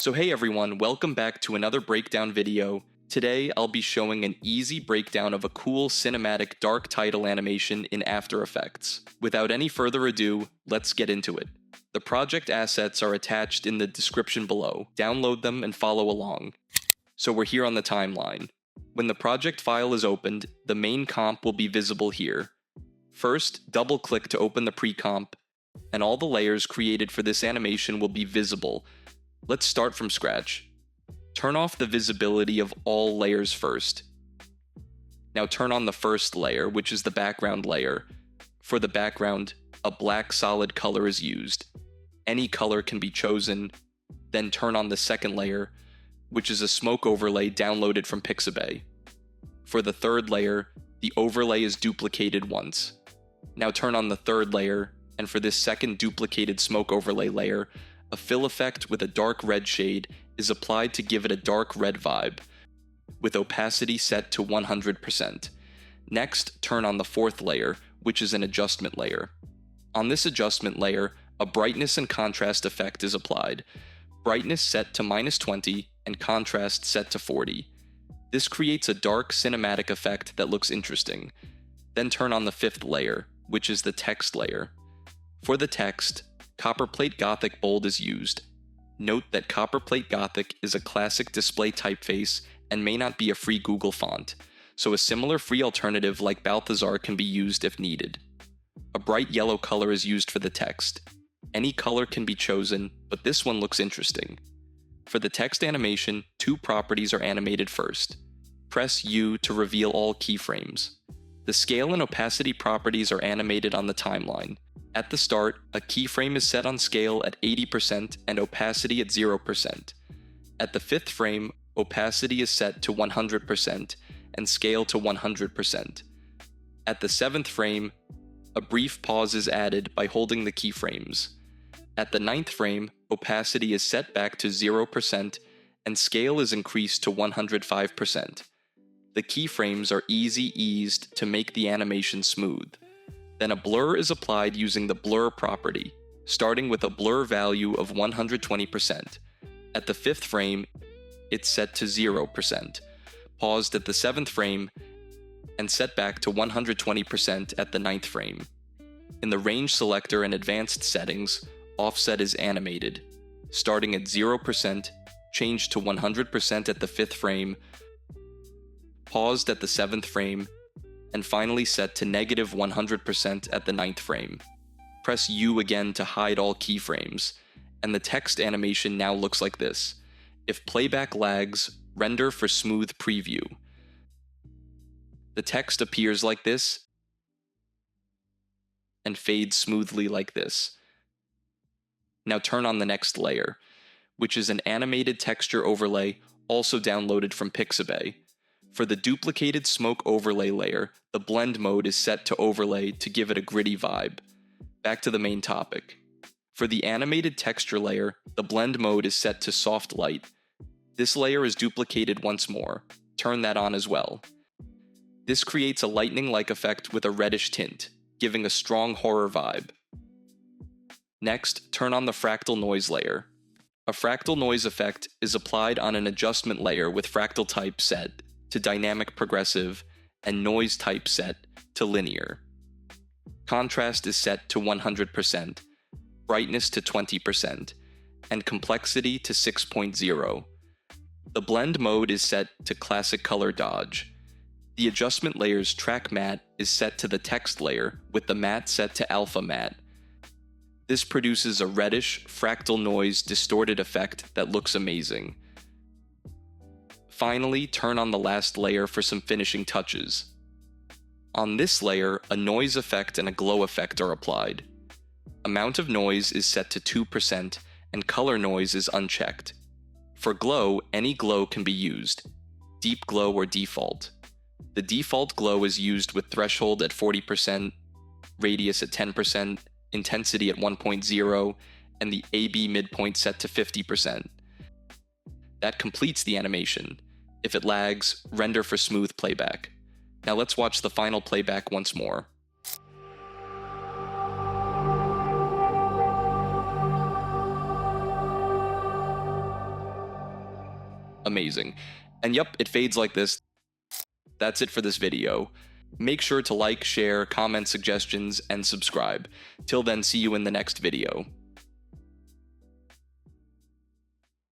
So hey everyone, welcome back to another breakdown video. Today I'll be showing an easy breakdown of a cool cinematic dark title animation in After Effects. Without any further ado, let's get into it. The project assets are attached in the description below. Download them and follow along. So we're here on the timeline. When the project file is opened, the main comp will be visible here. First, double-click to open the pre-comp, and all the layers created for this animation will be visible. Let's start from scratch. Turn off the visibility of all layers first. Now turn on the first layer, which is the background layer. For the background, a black solid color is used. Any color can be chosen. Then turn on the second layer, which is a smoke overlay downloaded from Pixabay. For the third layer, the overlay is duplicated once. Now turn on the third layer, and for this second duplicated smoke overlay layer, a fill effect with a dark red shade is applied to give it a dark red vibe, with opacity set to 100%. Next, turn on the fourth layer, which is an adjustment layer. On this adjustment layer, a brightness and contrast effect is applied. Brightness set to -20 and contrast set to 40. This creates a dark cinematic effect that looks interesting. Then turn on the fifth layer, which is the text layer. For the text, Copperplate Gothic bold is used. Note that Copperplate Gothic is a classic display typeface and may not be a free Google font, so a similar free alternative like Balthazar can be used if needed. A bright yellow color is used for the text. Any color can be chosen, but this one looks interesting. For the text animation, two properties are animated first. Press U to reveal all keyframes. The scale and opacity properties are animated on the timeline. At the start, a keyframe is set on scale at 80% and opacity at 0%. At the fifth frame, opacity is set to 100% and scale to 100%. At the seventh frame, a brief pause is added by holding the keyframes. At the ninth frame, opacity is set back to 0% and scale is increased to 105%. The keyframes are eased to make the animation smooth. Then a blur is applied using the blur property, starting with a blur value of 120%. At the fifth frame, it's set to 0%, paused at the seventh frame, and set back to 120% at the ninth frame. In the range selector and advanced settings, offset is animated, starting at 0%, changed to 100% at the fifth frame, paused at the seventh frame, and finally set to -100% at the ninth frame. Press U again to hide all keyframes, and the text animation now looks like this. If playback lags, render for smooth preview. The text appears like this and fades smoothly like this. Now turn on the next layer, which is an animated texture overlay also downloaded from Pixabay. For the duplicated smoke overlay layer, the blend mode is set to overlay to give it a gritty vibe. Back to the main topic. For the animated texture layer, the blend mode is set to soft light. This layer is duplicated once more. Turn that on as well. This creates a lightning-like effect with a reddish tint, giving a strong horror vibe. Next, turn on the fractal noise layer. A fractal noise effect is applied on an adjustment layer with fractal type set to dynamic progressive and noise type set to linear. Contrast is set to 100%, brightness to 20%, and complexity to 6.0. The blend mode is set to classic color dodge. The adjustment layer's track matte is set to the text layer with the matte set to alpha matte. This produces a reddish, fractal noise distorted effect that looks amazing. Finally, turn on the last layer for some finishing touches. On this layer, a noise effect and a glow effect are applied. Amount of noise is set to 2% and color noise is unchecked. For glow, any glow can be used, deep glow or default. The default glow is used with threshold at 40%, radius at 10%, intensity at 1.0, and the AB midpoint set to 50%. That completes the animation. If it lags, render for smooth playback. Now let's watch the final playback once more. Amazing. And yep, it fades like this. That's it for this video. Make sure to like, share, comment suggestions, and subscribe. Till then, see you in the next video.